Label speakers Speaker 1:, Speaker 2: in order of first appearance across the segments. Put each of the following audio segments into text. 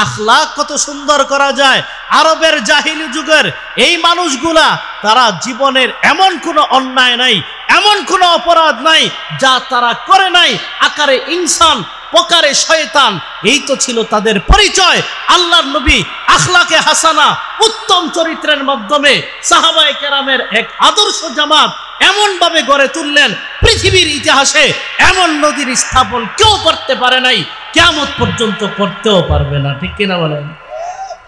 Speaker 1: আখলাক কত সুন্দর করা যায়। আরবের জাহিলি যুগের এই মানুষগুলা তারা জীবনের এমন কোনো অন্যায় নাই, এমন কোনো অপরাধ নাই যা তারা করে নাই। আকারে ইনসান, প্রকারে শয়তান, এই তো ছিল তাদের পরিচয়। আল্লাহর নবী আখলাকে হাসানা, উত্তম চরিত্রের মাধ্যমে সাহাবায়ে কেরামের এক আদর্শ জামাত এমন ভাবে গড়ে তুললেন, পৃথিবীর ইতিহাসে এমন নদীর স্থাপন কেউ করতে পারে নাই, কিয়ামত পর্যন্ত করতেও পারবে না। ঠিক কিনা বলেন?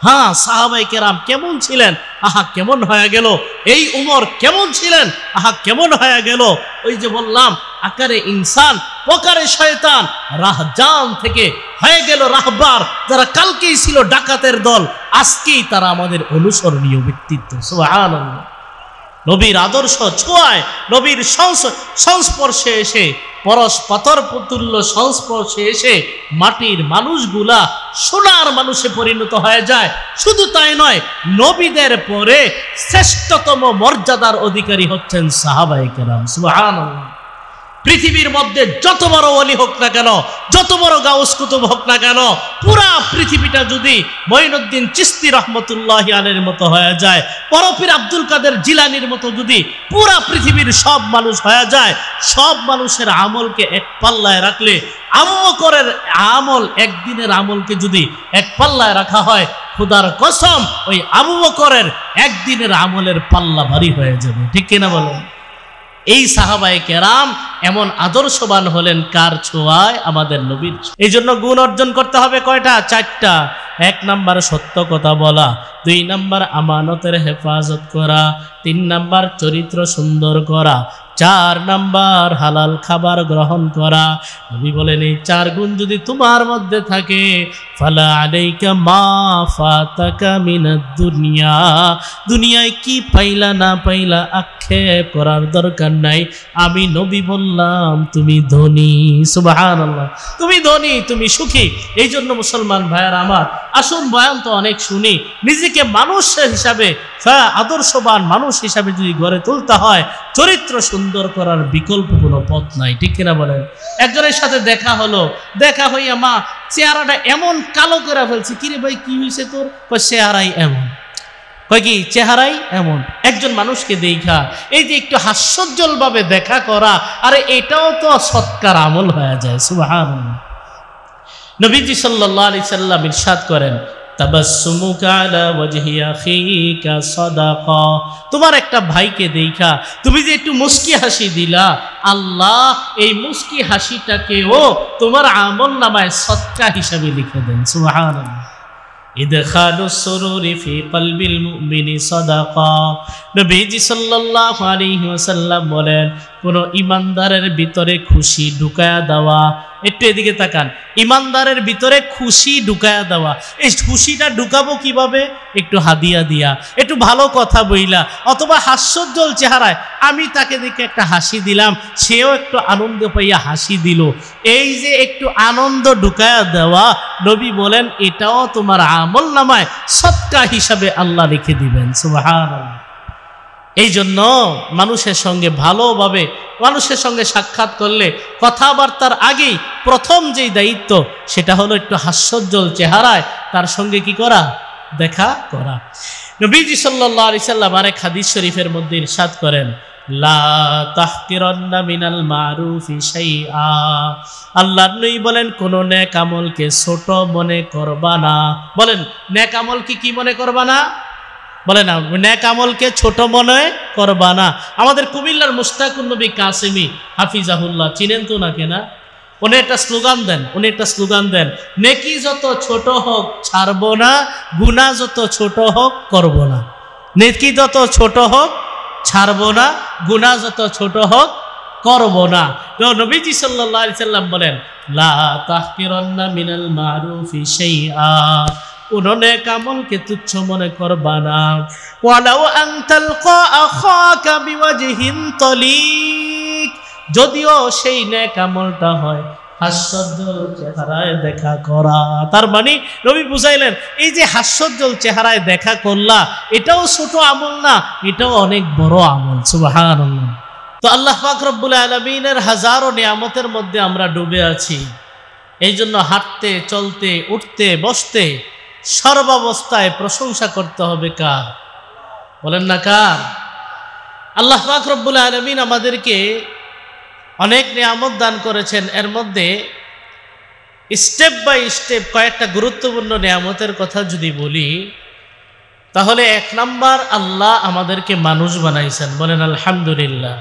Speaker 1: হ্যাঁ, সাহাবায়ে কেরাম কেমন ছিলেন, আহা কেমন হয়ে গেল। এই উমর কেমন ছিলেন, আহা কেমন হয়ে গেল। ওই যে বললাম, আকারে ইনসান, প্রকারে শয়তান, রাহজান থেকে হয়ে গেল রাহবার। যারা কালকেই ছিল ডাকাতের দল, আজকেই তারা আমাদের অনুসরণীয় ব্যক্তিত্ব। সুবহানাল্লাহ। নবীর আদর্শ ছোঁয়ায়, নবীর সংস্পর্শে এসে, পরশ পাথর পুতুল্য সংস্পর্শে এসে মাটির মানুষগুলা সোনার মানুষে পরিণত হয়ে যায়। শুধু তাই নয়, নবীদের পরে শ্রেষ্ঠতম মর্যাদার অধিকারী হচ্ছেন সাহাবায়ে কেরাম। সুবহানাল্লাহ। পৃথিবীর মধ্যে যত বড় ওলি হোক না কেন, যত বড় গাউস কুতুব হোক না কেন, পুরা পৃথিবীটা যদি মঈনুদ্দিন চিশতি রহমতুল্লাহি আলাইহির মতো হয়ে যায়, পরপীর আব্দুল কাদের জিলানির মতো যদি পুরা পৃথিবীর সব মানুষ হয়ে যায়, সব মানুষের আমলকে এক পাল্লায় রাখলে, আবু বকরের আমল, একদিনের আমলকে যদি এক পাল্লায় রাখা হয়, খোদার কসম ওই আবু বকরের একদিনের আমলের পাল্লা ভারী হয়ে যাবে। ঠিক কিনা বলেন? এই সাহাবায়ে কেরাম এমন আদর্শবান হলেন কার ছোঁয়ায়? আমাদের নবীর। এই জন্য গুণ অর্জন করতে হবে কয়টা? 4টা। 1 নাম্বার সত্য কথা বলা, 2 নাম্বার আমানতের হেফাজত করা, 3 নাম্বার চরিত্র সুন্দর করা, 4 নাম্বার হালাল খাবার গ্রহণ করা। নবী বলেন, এই 4 গুণ যদি তোমার মধ্যে থাকে, ফালা আলাইকা মা ফাতাকা মিনাদ দুনিয়া, দুনিয়ায় কি পাইলা না পাইলা আক্ষেপ করার দরকার নাই। আমি নবী বললাম তুমি ধনী। সুবহানাল্লাহ। তুমি ধনী, তুমি সুখী। এই জন্য মুসলমান ভাইয়ার আমার, আসুন বয়ান তো অনেক শুনি, নিজেকে মানুষ হিসাবে, আদর্শবান মানুষ হিসাবে যদি গড়ে তুলতে হয়, চরিত্র সুন্দর করার বিকল্প কোনো পথ নাই। ঠিক কিনা বলেন? একজনের সাথে দেখা হলো, দেখা হইয়া মা চেহারাটা এমন কালো করে ফেলছে। কিরে ভাই কি হয়েছে তোর? চেহারাই এমন। কয় কি? চেহারাই এমন। একজন মানুষকে দেখা এই যে একটু হাস্যোজ্জ্বল ভাবে দেখা করা, আরে এটাও তো সৎকার আমল হয়ে যায়। সুবহানাল্লাহ। নবীজি সাল্লাল্লাহু আলাইহি সাল্লাম ইরশাদ করেন, তাবাসসুমুকা আলা ওয়াজহি আখিকা সাদাকা। তোমার একটা ভাইকে দেখা তুমি যে একটু মুস্কি হাসি দিলা, আল্লাহ এই মুস্কি হাসিটাকেও তোমার আমলনামায় সদকা হিসাবে লিখে দেন। সুবহানাল্লাহ। ইদখালুস সুরুরি ফি কলবিল মুমিনি সাদাকা। নবীজি সাল্লাল্লাহু আলাইহি ওয়াসাল্লাম বলেন, কোন ইমানদারের ভিতরে খুশি ঢুকায়া দেওয়া। একটু এদিকে তাকান, ইমানদারের ভিতরে খুশি ঢুকায়া দেওয়া। এই খুশিটা ঢুকাবো কিভাবে? একটু হাদিয়া দিয়া, একটু ভালো কথা বইলা, অথবা হাস্যোজ্জ্বল চেহারায় আমি তাকে দেখে একটা হাসি দিলাম, সেও একটু আনন্দ পাইয়া হাসি দিল। এই যে একটু আনন্দ ঢুকায়া দেওয়া, নবী বলেন এটাও তোমার আমলনামায় সদকা হিসাবে আল্লাহ লিখে দিবেন। সুবহানাল্লাহ। এই জন্য মানুষের সঙ্গে ভালোভাবে, মানুষের সঙ্গে সাক্ষাৎ করলে কথাবার্তার আগেই প্রথম যেই দায়িত্ব, সেটা হলো একটু হাস্যোজ্জ্বল চেহারায় তার সঙ্গে কি করা? দেখা করা। নবীজি সাল্লাল্লাহু আলাইহি সাল্লাম আরেক হাদিস শরীফের মধ্যে ইরশাদ করেন, লা তাহকিরান্না মিনাল মারুফি শাইআ। আল্লাহর নবী বলেন, কোন নেক আমলকে ছোট মনে করবা না। বলেন, নেক আমলকে কি মনে করবা না? বলে না, নেক আমলকে ছোট মনে করবা না। আমাদের কুমিল্লার মুশতাকুন নবী কাসেমি হাফিজাহুল্লাহ, চিনেন তো নাকি না? উনি একটা স্লোগান দেন, নেকি যত ছোট হোক ছাড়বো না, গুনাহ যত ছোট হোক করব না। নেকি যত ছোট হোক ছাড়বো না, গুনাহ যত ছোট হোক করব না। তো নবীজি সাল্লাল্লাহু আলাইহি সাল্লাম বলেন, লা তাহকিরান্না মিনাল মারুফি শাইআ। কোন নেক আমলকে তুচ্ছ মনে করবা না। ওয়ালাউ আন তালকা আখাকা বিওয়াজহিন তালিক। যদিও সেই নেক আমলটা হয় হাস্যোজ্জ্বল চেহারায় দেখা করা। তার মানে নবী বুঝাইলেন, এই যে হাস্যোজ্জ্বল চেহারায় দেখা করলা, এটাও ছোট আমল না, এটাও অনেক বড় আমল। সুবহানাল্লাহ। তো আল্লাহ পাক রব্বুল আলামিনের হাজারো নিয়ামতের মধ্যে আমরা ডুবে আছি। এই জন্য হাঁটতে, চলতে, উঠতে, বসতে সর্বাবস্থায় প্রশংসা করতে হবে কার? বলেন না কার? আল্লাহ পাক রব্বুল আলামিন আমাদেরকে অনেক নিয়ামত দান করেছেন। এর মধ্যে স্টেপ বাই স্টেপ কয়েকটা গুরুত্বপূর্ণ নিয়ামতের কথা যদি বলি, তাহলে 1 নাম্বার, আল্লাহ আমাদেরকে মানুষ বানাইছেন। বলেন আলহামদুলিল্লাহ।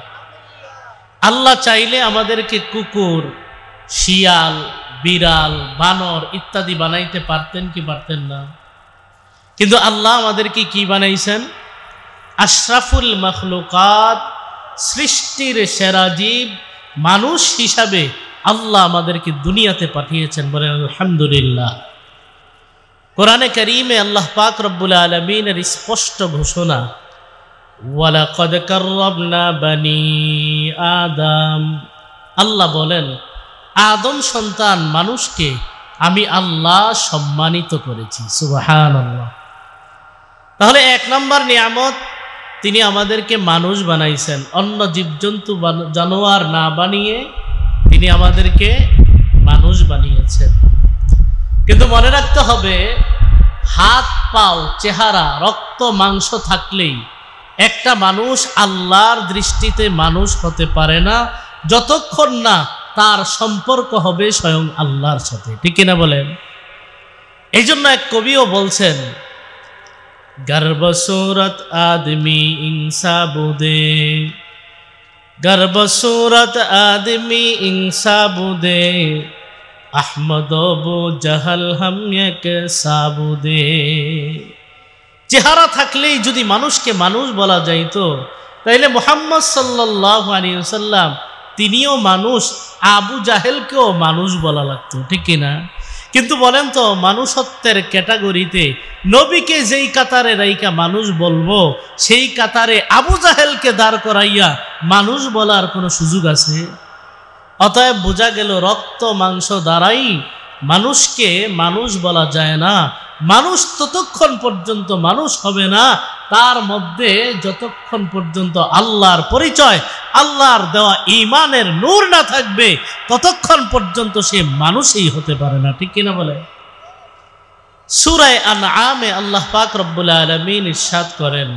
Speaker 1: আল্লাহ চাইলে আমাদেরকে কুকুর, শিয়াল, বিড়াল, বানর ইত্যাদি বানাইতে পারতেন কি পারতেন না? কিন্তু আল্লাহ আমাদেরকে কি বানাইছেন? আশরাফুল মখলুকাত, সৃষ্টির সেরা জীব মানুষ হিসাবে আল্লাহ আমাদেরকে দুনিয়াতে পাঠিয়েছেন। বলেন আলহামদুলিল্লাহ। কোরআনে কারীমে আল্লাহ পাক রব্বুল আলামিনের স্পষ্ট ঘোষণা, ওয়ালাকাদ কাররামনা বানি আদম। আল্লাহ বলেন, আদম সন্তান মানুষকে আমি আল্লাহ সম্মানিত করেছি। সুবহানাল্লাহ। তাহলে 1 নম্বর নিয়ামত, তিনি আমাদেরকে মানুষ বানাইছেন। অন্য জীবজন্তু জানোয়ার না বানিয়ে তিনি আমাদেরকে মানুষ বানিয়েছেন। কিন্তু মনে রাখতে হবে, হাত পাও, চেহারা, রক্ত মাংস থাকলেই একটা মানুষ আল্লাহর দৃষ্টিতে মানুষ হতে পারে না, যতক্ষণ না তার সম্পর্ক হবে স্বয়ং আল্লাহর সাথে। ঠিক কিনা বলেন? এই জন্য এক কবিও বলছেন, গর্ব সুরত আদমি ইনসা বুদে, গর্ব সুরত আদমি ইনসা বুদে, আহমদ বু জাহাল হাম এক সাবুদে। চেহারা থাকলেই যদি মানুষকে মানুষ বলা যাইতো, তাইলে মুহাম্মদ সাল্লাল্লাহু আলাইহি ওয়াসাল্লাম তিনিও মানুষ, আবু জাহেলকেও মানুষ বলা লাগতো। ঠিক কিনা? কিন্তু বলেন তো, মানুষত্বের ক্যাটাগরিতে নবীকে যেই কাতারে রাইকা মানুষ বলবো, সেই কাতারে আবু জাহেলকে দাঁড় করাইয়া মানুষ বলার কোনো সুযোগ আছে? অতএব বোঝা গেল, রক্ত মাংস দ্বারাই মানুষকে মানুষ বলা যায় না। মানুষ ততক্ষণ পর্যন্ত মানুষ হবে না, তার মধ্যে যতক্ষণ পর্যন্ত আল্লাহর পরিচয়, আল্লাহর দেওয়া ঈমানের নূর না থাকবে, ততক্ষণ পর্যন্ত সে মানুষই হতে পারে না। ঠিক কিনা বলে? সূরা আনআমে আল্লাহ পাক রব্বুল আলামিন ইরশাদ করেন,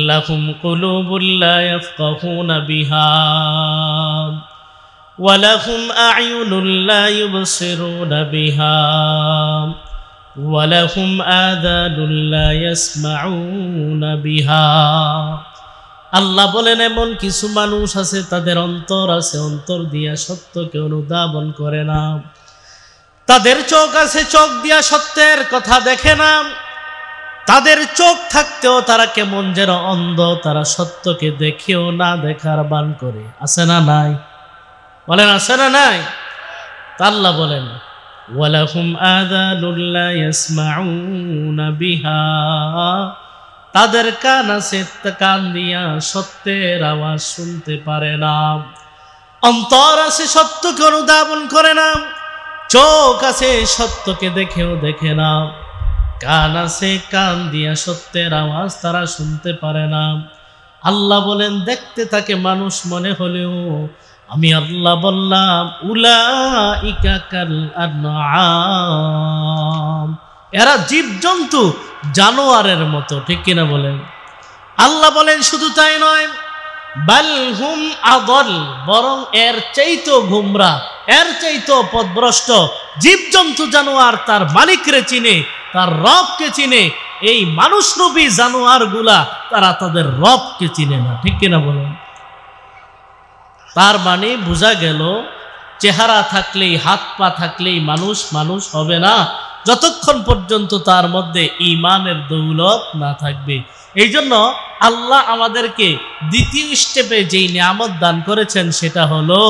Speaker 1: লাহুম কুলুবুল লা ইয়াফকাহুনা বিহা ওয়া লাহুম আ'য়ুনুল লা ইউবসিরুনা বিহা ওয়া লাহুম আযানুল লা ইয়াসমাউনা বিহা। আল্লাহ বলেন, এমন কিছু মানুষ আছে, তাদের অন্তর আছে, অন্তর দিয়া সত্যকে অনুধাবন করে না। তাদের চোখ আছে, চোখ দিয়া সত্যের কথা দেখে না। তাদের চোখ থাকতেও তারা কেমন যেন অন্ধ, তারা সত্যকে দেখেও না দেখার বান করে। আছে না নাই? বলেন আছে না নাই? তা আল্লাহ বলেন, ওয়ালাহুম আযানুল লা ইয়াসমাউনা বিহা, তাদের কান আছে, কান দিয়া সত্যের আওয়াজ শুনতে পারে না। অন্তর আছে, সত্যকে অনুধাবন করে না। চোখ আছে, সত্যকে দেখেও দেখে না। কান আছে, কান দিয়া সত্যের আওয়াজ তারা শুনতে পারে না। আল্লাহ বলেন, দেখতে থাকে মানুষ মনে হলেও আমি আল্লাহ বললাম, উলাইকা কাল আনআম, এরা জীবজন্তু, জানোয়ারের মতো। ঠিক কিনা বলেন? আল্লাহ বলেন, শুধু তাই নয়, বাল হুম আদল, বরং এর চাইতেও গুমরা, এর চাইতেও পথভ্রষ্ট। জীবজন্তু জানোয়ার তার মালিকরে চিনে, তার রবকে চিনে। এই মানুষরূপী জানোয়ার গুলা তারা তাদের রবকে চিনে না। ঠিক কিনা বলেন? তার মানে বোঝা গেল, চেহারা থাকলেই, হাত পা থাকলেই মানুষ মানুষ হবে না, যতক্ষণ পর্যন্ত তার মধ্যে ঈমানের দৌলত না থাকবে। এই জন্য আল্লাহ আমাদেরকে দ্বিতীয় স্টেপে যেই নিয়ামত দান করেছেন, সেটা হলো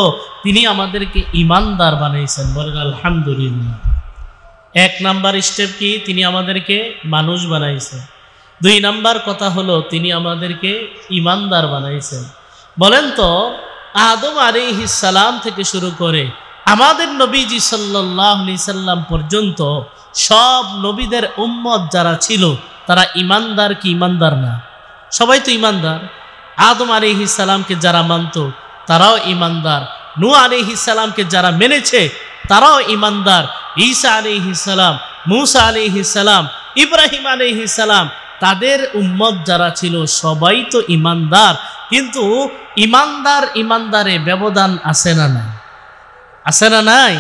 Speaker 1: তিনি আমাদেরকে ঈমানদার বানাইছেন। বলেন আলহামদুলিল্লাহ। 1 নাম্বার স্টেপ কি? তিনি আমাদেরকে মানুষ বানাইছেন। 2 নাম্বার কথা হলো, তিনি আমাদেরকে ঈমানদার বানাইছেন। বলেন তো, আদম আলাইহিস সালাম থেকে শুরু করে আমাদের নবীজি সাল্লাল্লাহু আলাইহি সাল্লাম পর্যন্ত সব নবীদের উম্মত যারা ছিল, তারা ঈমানদার কি ঈমানদার না? সবাই তো ঈমানদার। আদম আলাইহিস সালামকে যারা মানত, তারাও ঈমানদার। নূহ আলাইহিস সালামকে যারা মেনেছে, তারাও ঈমানদার। ঈসা আলাইহিস সালাম, মূসা আলাইহিস সালাম, ইব্রাহিম আলাইহিস সালাম, তাদের উম্মত যারা ছিল সবাই তো ঈমানদার। কিন্তু ঈমানদারে ব্যবধান আছে না নাই? আছে না নাই?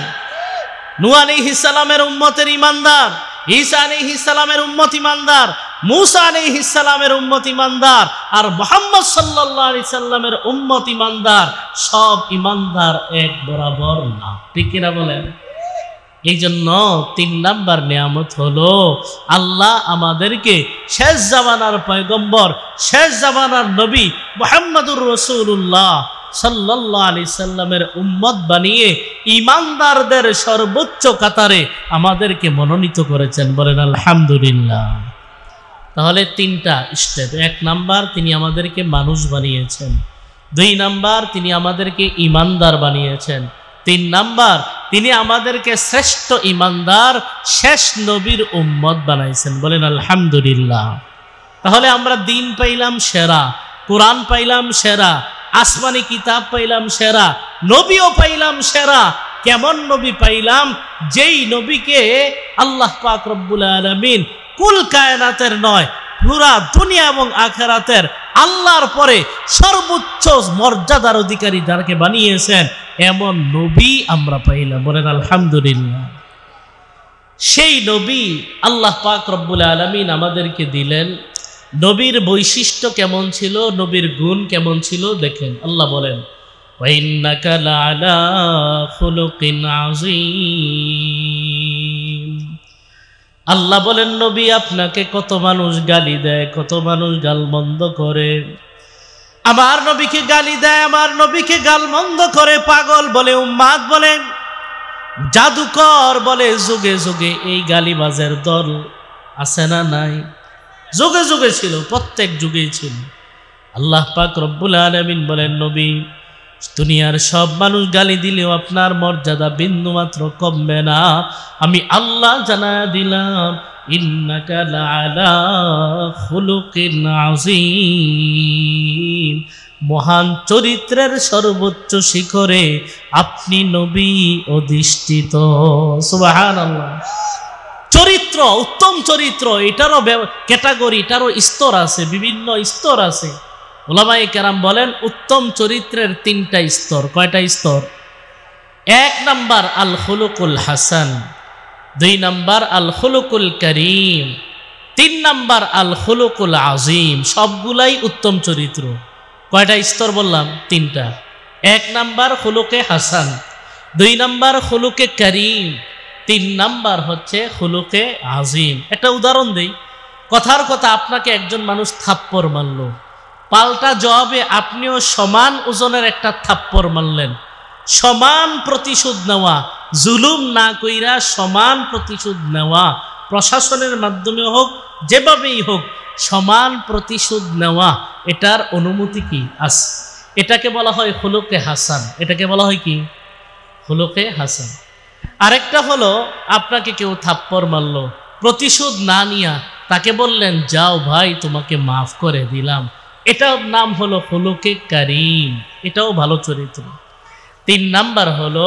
Speaker 1: নূহ আলাইহিস সালামের উম্মতের ঈমানদার, ঈসা আলাইহিস সালামের উম্মত ঈমানদার, মূসা আলাইহিস সালামের উম্মত ঈমানদার, আর মুহাম্মদ সাল্লাল্লাহু আলাইহি সাল্লামের উম্মত ঈমানদার। সব ঈমানদার এক বরাবর না, ঠিক কিনা বলেন? এই জন্য 3 নাম্বার নিয়ামত হলো আল্লাহ আমাদেরকে শেষ জামানার পয়গম্বর, শেষ জামানার নবী মুহাম্মদুর রাসূলুল্লাহ সাল্লাল্লাহু আলাইহি সাল্লামের উম্মত বানিয়ে ঈমানদারদের সর্বোচ্চ কাতারে আমাদেরকে মনোনীত করেছেন। বলেন আলহামদুলিল্লাহ। তাহলে 3টা স্টেপ। 1 নাম্বার, তিনি আমাদেরকে মানুষ বানিয়েছেন। 2 নাম্বার, তিনি আমাদেরকে ঈমানদার বানিয়েছেন। 3 নাম্বার, তিনি আমাদেরকে শ্রেষ্ঠ ঈমানদার শেষ নবীর উম্মত বানাইছেন। বলেন আলহামদুলিল্লাহ। তাহলে আমরা দিন পাইলাম সেরা, কোরআন পাইলাম সেরা, আসমানি কিতাব পাইলাম সেরা, নবীও পাইলাম সেরা। কেমন নবী পাইলাম? যেই নবীকে আল্লাহ পাক রব্বুল আলামিন কুল কায়নাতের নয়, পুরা দুনিয়া এবং আখিরাতের আল্লাহর পরে সর্বোচ্চ মর্যাদার অধিকারী যাকে বানিয়েছেন, এমন নবী আমরা পাইলাম। বলেন আলহামদুলিল্লাহ। সেই নবী আল্লাহ পাক রব্বুল আলামিন আমাদেরকে দিলেন। নবীর বৈশিষ্ট্য কেমন ছিল, নবীর গুণ কেমন ছিল দেখেন। আল্লাহ বলেন, ওয়া ইন্নাকা লাআলা খুলুকিন আযীম। আল্লাহ বলেন, নবী আপনাকে কত মানুষ গালি দেয়, কত মানুষ গালমন্দ করে। আমার নবীকে গালি দেয়, আমার নবীকে গালমন্দ করে, পাগল বলে, উম্মাদ বলে, জাদুকর বলে। যুগে যুগে এই গালিবাজের দল আছে না নাই? যুগে যুগে ছিল, প্রত্যেক যুগেই ছিল। আল্লাহ পাক রব্বুল আলামিন বলেন, নবী দুনিয়ার সব মানুষ গালি দিলেও আপনার মর্যাদা বিন্দু মাত্র কমবে না। আমি আল্লাহ জানায়া দিলাম, ইন্নাকা লাআলা খুলুকিন আযীম। মহান চরিত্রের সর্বোচ্চ শিখরে আপনি নবী অধিষ্ঠিত। সুবহানাল্লাহ। চরিত্র, উত্তম চরিত্র, এটারও ক্যাটাগরি, এটারও স্তর আছে, বিভিন্ন স্তর আছে। উলামায়ে কেরাম বলেন উত্তম চরিত্রের 3টা স্তর। কয়টা স্তর? 1 নাম্বার আল খুলুকুল হাসান, 2 নাম্বার আল খুলুকুল করিম, 3 নাম্বার আল খুলুকুল আযীম। সবগুলাই উত্তম চরিত্র। কয়টা স্তর বললাম? 3টা। 1 নাম্বার খুলুকে হাসান, 2 নাম্বার খুলুকে করিম, 3 নাম্বার হচ্ছে খুলুকে আযীম। একটা উদাহরণ দেই। কথার কথা, আপনাকে একজন মানুষ থাপ্পড় মারল, পাল্টা জবাবে আপনিও সমান ওজনের একটা থাপ্পড় মারলেন। সমান প্রতিশোধ নেওয়া, জুলুম না কইরা সমান প্রতিশোধ নেওয়া, প্রশাসনের মাধ্যমে হোক, যেভাবেই হোক, সমান প্রতিশোধ নেওয়া, এটার অনুমতি কি আছে? এটাকে বলা হয় খুলুকে হাসান। এটাকে বলা হয় কি? খুলুকে হাসান। আরেকটা হলো, আপনাকে কেউ থাপ্পড় মারলো, প্রতিশোধ না নিয়া তাকে বললেন, যাও ভাই, তোমাকে মাফ করে দিলাম। এটার নাম হলো খুলুকে কারীম। এটাও ভালো চরিত্র। 3 নাম্বার হলো,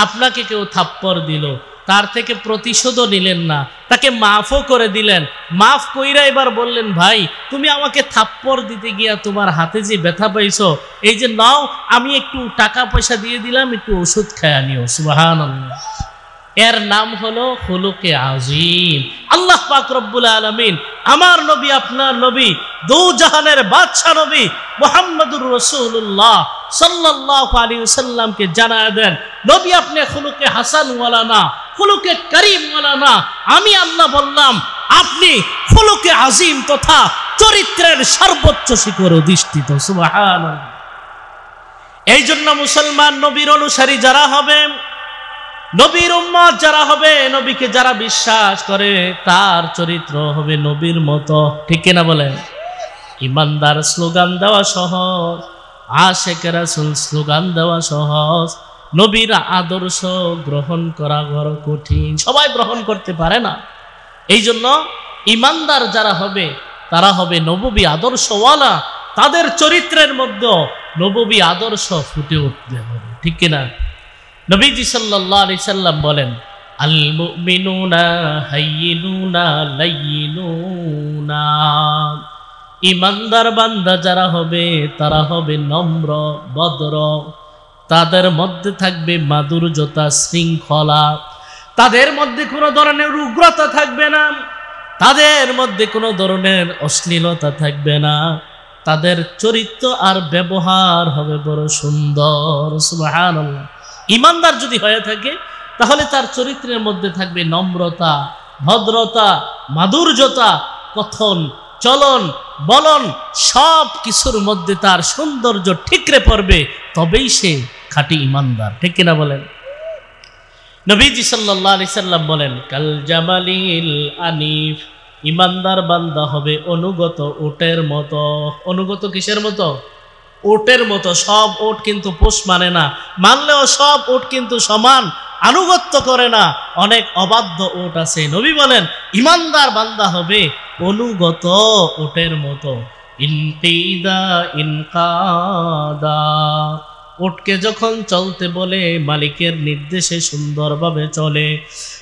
Speaker 1: আপনাকে কেউ থাপ্পড় দিল, তার থেকে প্রতিশোধও নিলেন না, তাকে মাফও করে দিলেন। মাফ কইরা এবার বললেন, ভাই তুমি আমাকে থাপ্পড় দিতে গিয়া তোমার হাতে যে ব্যথা পাইছো, এই যে নাও, আমি একটু টাকা পয়সা দিয়ে দিলাম, একটু ওষুধ খায়া নিও। সুবহানাল্লাহ। এর নাম হলো খুলুকে আযীম। আল্লাহ পাক রব্বুল আলামিন আমার নবী, আপনার নবী, দু জাহানের বাদশা নবী মুহাম্মদুর রাসূলুল্লাহ সাল্লাল্লাহু আলাইহি ওয়াসাল্লামকে জানায়া দেন, নবী আপনি খুলুকে হাসান ওয়ালা না, খুলুকে কারীম ওয়ালা না। আমি আল্লাহ বললাম, আপনি খুলুকে আযীম তথা চরিত্রের সর্বোচ্চ শিখর অধিষ্ঠিত। সুবহানাল্লাহ। এই জন্য মুসলমান নবীর অনুসারী যারা হবে, নবীর উম্মত যারা হবে, নবীকে যারা বিশ্বাস করে, তার চরিত্র হবে নবীর মতো। ঠিক কিনা বলেন? ইমানদার স্লোগান দেওয়া সহজ, আশিক রাসূল স্লোগান দেওয়া সহজ, নবীর আদর্শ গ্রহণ করা বড় কঠিন। সবাই গ্রহণ করতে পারে না। এই জন্য ইমানদার যারা হবে, তারা হবে নববী আদর্শওয়ালা। তাদের চরিত্রের মধ্যে নববী আদর্শ ফুটে উঠতে হবে। ঠিক কিনা? নবীজি সাল্লাল্লাহু আলাইহি সাল্লাম বলেন, আল মুমিনুনা হাইয়িনুনা লাইয়িনুনা, ইমানদার বান্দা যারা হবে তারা হবে নম্র ভদ্র, তাদের মধ্যে থাকবে মাধুর্যতা শৃঙ্খলা, তাদের মধ্যে কোনো ধরনের উগ্রতা থাকবে না, তাদের মধ্যে কোনো ধরনের অশ্লীলতা থাকবে না, তাদের চরিত্র আর ব্যবহার হবে বড় সুন্দর। সুবহানাল্লাহ। ইমানদার যদি হয়ে থাকে তাহলে তার চরিত্রের মধ্যে থাকবে নম্রতা, ভদ্রতা, মাধুর্যতা, কথন চলন বলন সব কিছুর মধ্যে তার সৌন্দর্য ঠিকরে পড়বে, তবেই সে খাঁটি ইমানদার। ঠিক কিনা বলেন? নবীজি সাল্লাল্লাহু আলাইহি সাল্লাম বলেন, কাল জামালিল আনিফ, ইমানদার বান্দা হবে অনুগত উটের মতো। অনুগত কিসের মতো? উটের মতো। সব উট কিন্তু পোষ মানে না, মানলেও সব উট কিন্তু সমান আনুগত্য করে না, অনেক অবাধ্য উট আছে। নবী বলেন ইমানদার বান্দা হবে অনুগত উটের মতো। ইনকিদা ইনকাদা, উটকে যখন চলতে বলে মালিকের নির্দেশে সুন্দরভাবে চলে।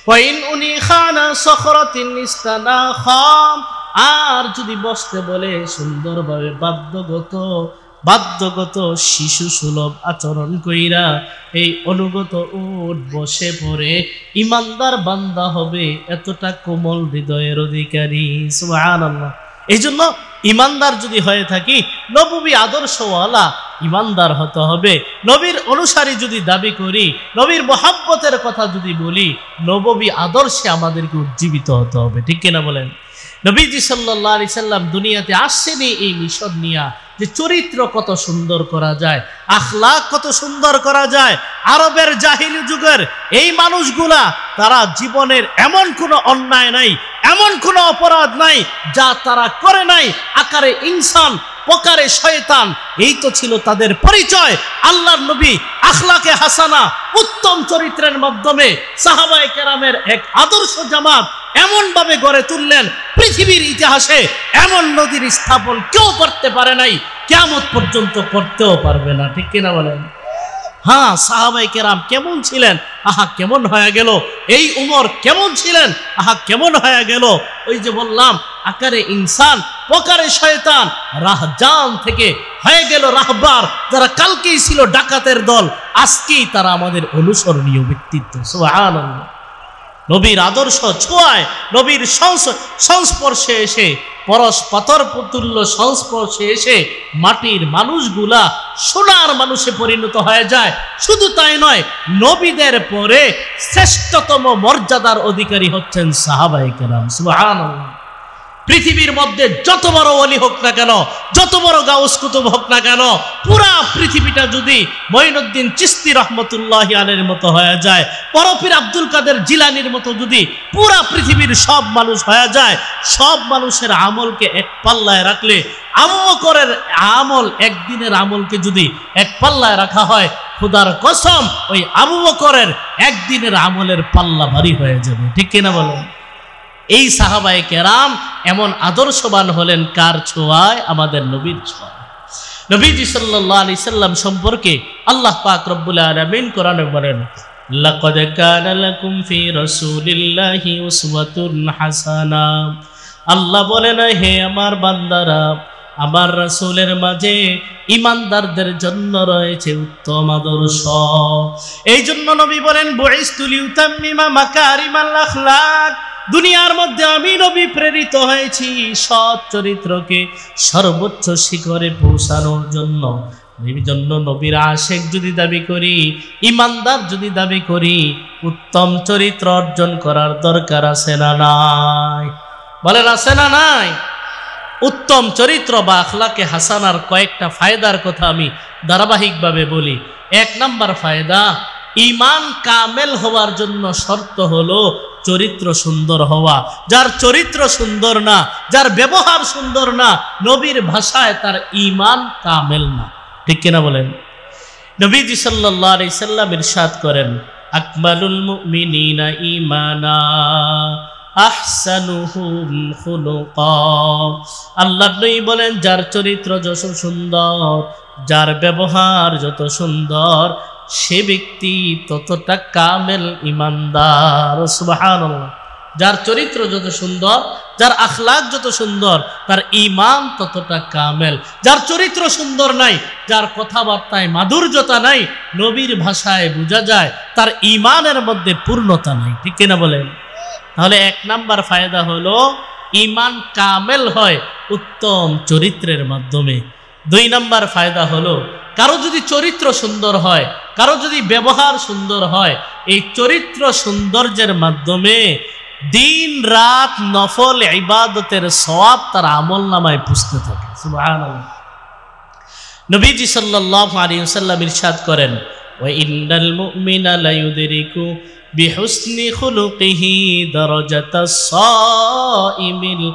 Speaker 1: ওয়াইন উনি খানা সখরাতিন ইস্তানা খাম, আর যদি বসতে বলে সুন্দরভাবে বাধ্যগত শিশু সুলভ আচরণ কইরা এই অনুগত উট বসে পড়ে। ইমানদার বান্দা হবে এতটা কোমল হৃদয়ের অধিকারী। সুবহানাল্লাহ। এই জন্য ইমানদার যদি হয়ে থাকি, নববী আদর্শওয়ালা ইমানদার হতে হবে। নবীর অনুসারী যদি দাবি করি, নবীর মহাব্বতের কথা যদি বলি, নববী আদর্শে আমাদেরকে উজ্জীবিত হতে হবে। ঠিক কিনা বলেন? নবীজি সাল্লাল্লাহু আলাইহি সাল্লাম দুনিয়াতে আসছেনই এই মিশন নিয়া, যে চরিত্র কত সুন্দর করা যায়, আখলাক কত সুন্দর করা যায়। আরবের জাহিলি যুগের এই মানুষগুলা তারা জীবনের এমন কোনো অন্যায় নাই, এমন কোনো অপরাধ নাই যা তারা করে নাই। আকারে ইনসান, প্রকারে শয়তান, এই তো ছিল তাদের পরিচয়। আল্লাহর নবী আখলাকে হাসানা, উত্তম চরিত্রের মাধ্যমে সাহাবায়ে কেরামের এক আদর্শ জামাত এমন ভাবে গড়ে তুললেন, পৃথিবীর ইতিহাসে এমন নদীর স্থাপন কেউ করতে পারে নাই, কিয়ামত পর্যন্ত করতেও পারবে না। ঠিক কিনা বলেন? হ্যাঁ, সাহাবায়ে কেরাম কেমন ছিলেন, আহা কেমন হয়ে গেল। এই উমর কেমন ছিলেন, আহা কেমন হয়ে গেল। ওই যে বললাম, আকারে ইনসান, প্রকারে শয়তান, রাহজান থেকে হয়ে গেল রাহবার। যারা কালকেই ছিল ডাকাতের দল, আজকেই তারা আমাদের অনুসরণীয় ব্যক্তিত্ব। সুবহানাল্লাহ। নবীর আদর্শ ছোঁয়ায়, নবীর সংস্পর্শে এসে, পরশ পাথর পুতুল্য সংস্পর্শে এসে মাটির মানুষগুলা সোনার মানুষে পরিণত হয়ে যায়। শুধু তাই নয়, নবীদের পরে শ্রেষ্ঠতম মর্যাদার অধিকারী হচ্ছেন সাহাবায়ে কেরাম। সুবহানাল্লাহ। পৃথিবীর মধ্যে যত বড় ওলি হোক না কেন, যত বড় গাউস কুতুব হোক না কেন, পুরা পৃথিবীটা যদি মঈনুদ্দিন চিশতি রহমতুল্লাহি আলাইহির মতো হয়ে যায়, পরপীর আব্দুল কাদের জিলানির মতো যদি পুরা পৃথিবীর সব মানুষ হয়ে যায়, সব মানুষের আমলকে এক পাল্লায় রাখলে, আবু বকরের আমল, একদিনের আমলকে যদি এক পাল্লায় রাখা হয়, খোদার কসম ওই আবু বকরের একদিনের আমলের পাল্লা ভারী হয়ে যাবে। ঠিক কিনা বলেন? এই সাহাবায়ে কেরাম এমন আদর্শবান হলেন কার ছোঁয়ায়? আমাদের নবীর ছোঁয়ায়। নবীজি সাল্লাল্লাহু আলাইহি সাল্লাম সম্পর্কে আল্লাহ পাক রব্বুল আলামিন কোরআনে বলেন, লাকাদ কানা লাকুম ফি রাসূলিল্লাহি উসওয়াতুন হাসানা। আল্লাহ বলেন, হে আমার বান্দারা, আমার রাসূলের মাঝে ইমানদারদের জন্য রয়েছে উত্তম আদর্শ। এই জন্য নবী বলেন, বুইসতু লিউতাম্মিমা মাকারিমাল আখলাক, দুনিয়ার মধ্যে আমি নবী প্রেরিত হয়েছি সৎ চরিত্রকে সর্বোচ্চ শিখরে পৌঁছানোর জন্য। এই জন্য নবীর আশিক যদি দাবি করি, ইমানদার যদি দাবি করি, উত্তম চরিত্র অর্জন করার দরকার আছে না নাই? বলেন আছে না নাই? উত্তম চরিত্র বা আখলাকে হাসানার কয়েকটা ফায়দার কথা আমি ধারাবাহিকভাবে বলি। 1 নাম্বার ফায়দা, ঈমান কামেল হওয়ার জন্য শর্ত হলো চরিত্র সুন্দর হওয়া। যার চরিত্র সুন্দর না, যার ব্যবহার সুন্দর না, নবীর ভাষায় তার ঈমান কামেল না। ঠিক কিনা বলেন? নবীজি সাল্লাল্লাহু আলাইহি সাল্লাম ইরশাদ করেন, আকমালুল মুমিনিনা ঈমানা আহসানুহুম খুলুকা। আল্লাহর নবী বলেন, যার চরিত্র যত সুন্দর, যার ব্যবহার যত সুন্দর, সে ব্যক্তি ততটা কামেল ইমানদার। সুবহানাল্লাহ। যার চরিত্র যত সুন্দর, যার আখলাক যত সুন্দর, তার ঈমান ততটা কামেল। যার চরিত্র সুন্দর নাই, যার কথাবার্তায় মাধুর্যতা নাই, নবীর ভাষায় বোঝা যায় তার ঈমানের মধ্যে পূর্ণতা নাই। ঠিক কিনা বলেন? তাহলে 1 নাম্বার ফায়দা হলো ঈমান কামেল হয় উত্তম চরিত্রের মাধ্যমে। 2 নাম্বার ফায়দা হলো কারো যদি চরিত্র সুন্দর হয়, কারো যদি ব্যবহার সুন্দর হয়, এই চরিত্র সৌন্দর্যের মাধ্যমে দিন রাত নফল ইবাদতের সওয়াব তার আমলনামায় পুষতে থাকে। সুবহানাল্লাহ। নবীজি সাল্লাল্লাহু আলাইহি ওয়াসাল্লাম ইরশাদ করেন, ওয়া ইন্নাল মুমিনা লা ইউদরিকু বিহুসনি খুলুকিহি দারাজাতাস সাইমিল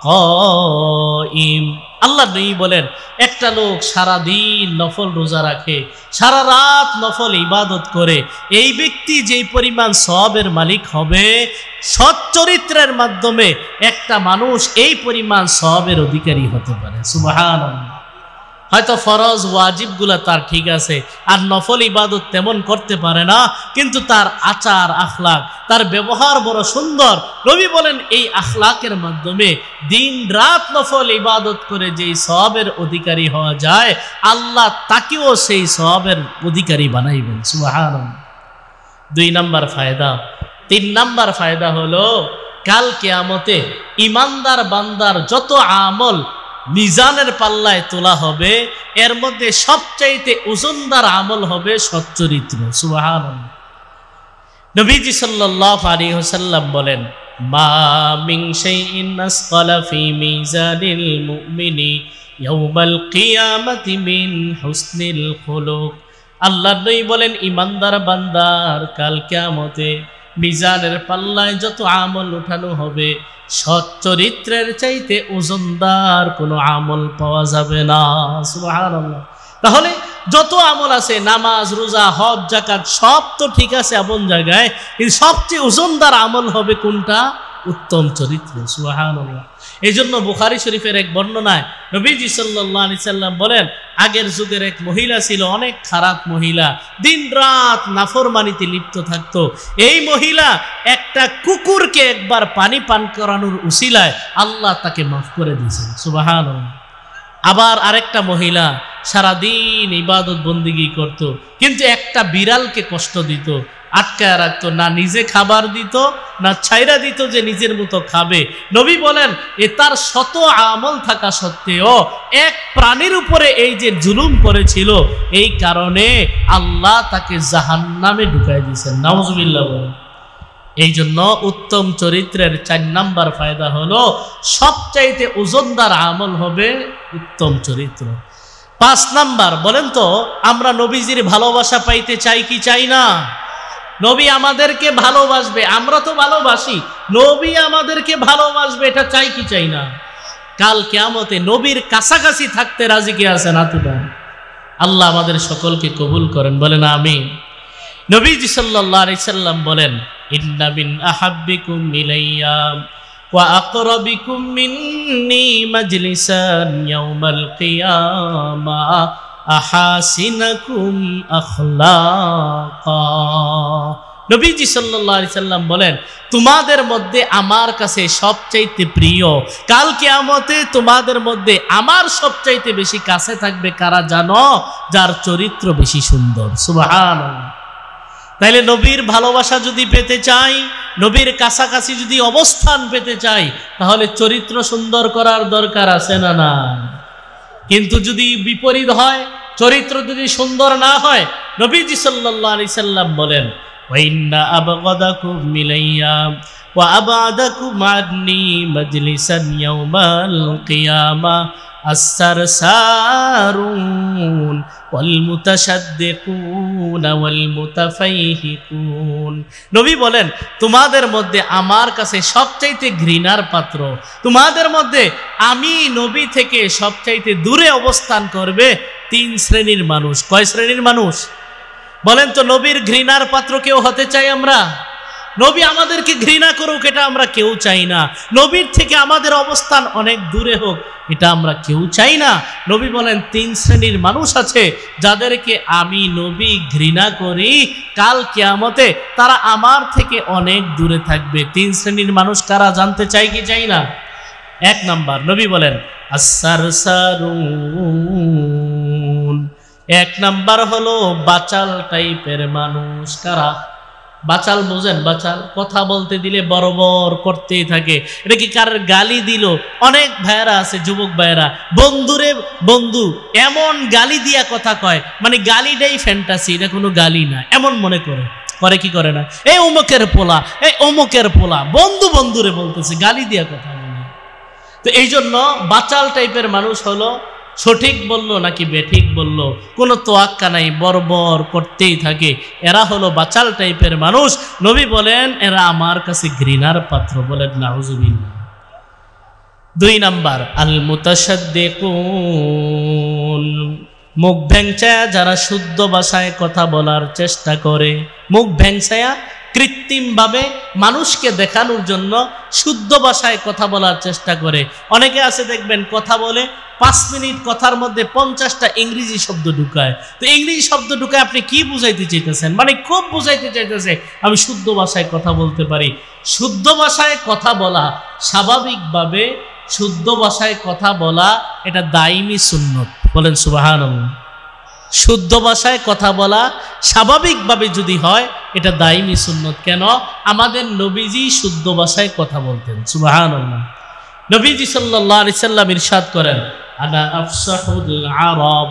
Speaker 1: কাইম। আল্লাহ নবী বলেন, একটা লোক সারা দিন নফল রোজা রাখে, সারা রাত নফল ইবাদত করে, এই ব্যক্তি যেই পরিমাণ সওয়াবের মালিক হবে, সৎ চরিত্রের মাধ্যমে একটা মানুষ এই পরিমাণ সওয়াবের অধিকারী হতে পারে। সুবহানাল্লাহ। হয়তো ফরজ ওয়াজিবগুলা তার ঠিক আছে, আর নফল ইবাদত তেমন করতে পারে না, কিন্তু তার আচার আখলাক, তার ব্যবহার বড় সুন্দর। নবী বলেন, এই আখলাকের মাধ্যমে দিন রাত নফল ইবাদত করে যেই সওয়াবের অধিকারী হওয়া যায়, আল্লাহ তাকেও সেই সওয়াবের অধিকারী বানাইবেন। সুবহানাল্লাহ। 2 নাম্বার ফায়দা। 3 নাম্বার ফায়দা হলো কাল কিয়ামতে ইমানদার বান্দার যত আমল মিজানের পাল্লায় তোলা হবে, এর মধ্যে সবচাইতে ওজনদার আমল হবে সচ্চরিত্র। সুবহানাল্লাহ। নবীজি সাল্লাল্লাহু আলাইহি ওয়াসাল্লাম বলেন, মা মিন শাইইন আসকালা ফি মিজানিল মুমিনি ইয়াউমাল কিয়ামাতি মিন হুসনিল খুলুক। আল্লাহর নবী বলেন, ইমানদার বান্দার কাল কিয়ামতে মিজানের পাল্লায় যত আমল উঠানো হবে, সৎ চরিত্রের চাইতে ওজনদার কোনো আমল পাওয়া যাবে না। সুবহানাল্লাহ। তাহলে যত আমল আছে, নামাজ, রোজা, হজ, যাকাত, সব তো ঠিক আছে আপন জায়গায়, কিন্তু সবচেয়ে ওজনদার আমল হবে কোনটা? উত্তম চরিত্র। সুবহানাল্লাহ। এই জন্য বুখারী শরীফের এক বর্ণনায় নবীজি সাল্লাল্লাহু আলাইহি সাল্লাম বলেন, আগের যুগের এক মহিলা ছিল, অনেক খারাপ মহিলা, দিন রাত নাফরমানিতে লিপ্ত থাকতো। এই মহিলা একটা কুকুরকে একবার পানি পান করানোর উসিলায় আল্লাহ তাকে মাফ করে দিয়েছেন। সুবহানাল্লাহ। আবার আরেকটা মহিলা সারাদিন ইবাদত বন্দিগি করত, কিন্তু একটা বিড়ালকে কষ্ট দিত, আটকায় রাখতো, না নিজে খাবার দিত, না ছাইরা দিত যে নিজের মতো খাবে। নবী বলেন, এ তার শত আমল থাকা সত্ত্বেও এক প্রাণীর উপরে এই যে জুলুম করেছিল, এই কারণে আল্লাহ তাকে জাহান্নামে ঢুকাই দিয়েছেন। নাউজুবিল্লাহ। এই জন্য উত্তম চরিত্রের 4 নাম্বার ফায়দা হলো সবচাইতে ওজনদার আমল হবে উত্তম চরিত্র। 5 নাম্বার, বলেন তো আমরা নবীজির ভালোবাসা পাইতে চাই কি চাই না? নবী আমাদেরকে ভালোবাসবে, আমরা তো ভালোবাসি, নবী আমাদেরকে ভালোবাসবে, এটা চাই কি চাই না? কাল কিয়ামতে নবীর কাছাকাছি থাকতে রাজি কে আছেন? আতুবা। আল্লাহ আমাদের সকলকে কবুল করেন, বলেন আমিন। নবীজি সাল্লাল্লাহু আলাইহি সাল্লাম বলেন, ইন্না মিন আহাব্বিকুম ইলাইয়া ওয়া আকরাবিকুম মিন্নি মাজলিসান ইয়াউমাল কিয়ামা আহাসিনাকুম আখলাকা। নবীজি সাল্লাল্লাহু আলাইহি সাল্লাম বলেন, তোমাদের মধ্যে আমার কাছে সবচাইতে প্রিয়, কাল কিয়ামতে তোমাদের মধ্যে আমার সবচাইতে বেশি কাছে থাকবে কারা জানো? যার চরিত্র বেশি সুন্দর। সুবহানাল্লাহ। তাইলে নবীর ভালোবাসা যদি পেতে চাই, নবীর কাছাকাছি যদি অবস্থান পেতে চাই, তাহলে চরিত্র সুন্দর করার দরকার আছে না না? কিন্তু যদি বিপরীত হয়, চরিত্র যদি সুন্দর না হয়, নবীজি সাল্লাল্লাহু আলাইহি সাল্লাম বলেন, ওয়া ইন্না আবগাদাকুম ইলাইয়া ওয়া আবাদাকুম আন্নী মাজলিসান ইয়াউমাল কিয়ামা as-sarsaarun wal-mutasaddiqun wal-mutafayhiqun। নবী বলেন, তোমাদের মধ্যে আমার কাছে সবচাইতে ঘৃণার পাত্র, তোমাদের মধ্যে আমি নবী থেকে সবচাইতে দূরে অবস্থান করবে 3 শ্রেণীর মানুষ। কয় শ্রেণীর মানুষ? বলেন তো, নবীর ঘৃণার পাত্র কেউ হতে চাই আমরা? নবী আমাদেরকে ঘৃণা করুক এটা আমরা কেউ চাই না, নবীর থেকে আমাদের অবস্থান অনেক দূরে হোক এটা আমরা কেউ চাই না। নবী বলেন 3 শ্রেণীর মানুষ আছে যাদেরকে আমি নবী ঘৃণা করি, কাল কিয়ামতে তারা আমার থেকে অনেক দূরে থাকবে। 3 শ্রেণীর মানুষ কারা জানতে চাই কি চাই না? 1 নাম্বার নবী বলেন আস-সারসারুন, 1 নাম্বার হলো বাচাল টাইপের মানুষ। কারা? বাচাল বোঝেন? বাচাল কথা বলতে দিলে বড়বড় করতেই থাকে। এটা কি কার গালি দিল? অনেক ভাইয়েরা আছে, যুবক ভাইয়েরা, বন্ধুরে বন্ধু এমন গালি দিয়া কথা কয়, মানে গালিটাই ফ্যান্টাসি, এটা কোনো গালি না এমন মনে করে। করে কি করে না? এই অমুকের পোলা, এই অমুকের পোলা, বন্ধু বন্ধুরে বলতেছে, গালি দিয়া কথা বলে। তো এই জন্য বাচাল টাইপের মানুষ হলো সঠিক বলল নাকি বেঠিক বলল কোনো তোয়াক্কা নাই, বরবর করতেই থাকে। এরা হলো বাচাল টাইপের মানুষ। নবী বলেন এরা আমার কাছে ঘৃণার পাত্র। বলেন নাউজুবিল্লাহ। 2 নাম্বার আল মুতাশাদ্দিকুন, মুখ ভ্যাংচায়া যারা শুদ্ধ ভাষায় কথা বলার চেষ্টা করে, মুখ ভ্যাংচায়া কৃত্রিমভাবে মানুষকে দেখানোর জন্য শুদ্ধ ভাষায় কথা বলার চেষ্টা করে। অনেকে আছে দেখবেন কথা বলে 5 মিনিট কথার মধ্যে 50টা ইংরেজি শব্দ ঢুকায়। তো ইংরেজি শব্দ ঢুকায় আপনি কি বুঝাইতে চাইতেছেন? মানে খুব বুঝাইতে চাইতেছে আমি শুদ্ধ ভাষায় কথা বলতে পারি। শুদ্ধ ভাষায় কথা বলা, স্বাভাবিকভাবে শুদ্ধ ভাষায় কথা বলা এটা দাইমি সুন্নত। বলেন সুবহানাল্লাহ। শুদ্ধ ভাষায় কথা বলা স্বাভাবিকভাবে যদি হয় এটা দাইমি সুন্নত। কেন? আমাদের নবীজি শুদ্ধ ভাষায় কথা বলতেন। সুবহানাল্লাহ। নবীজি সাল্লাল্লাহু আলাইহি সাল্লাম ইরশাদ করেন আনা আফসাহুল আরব,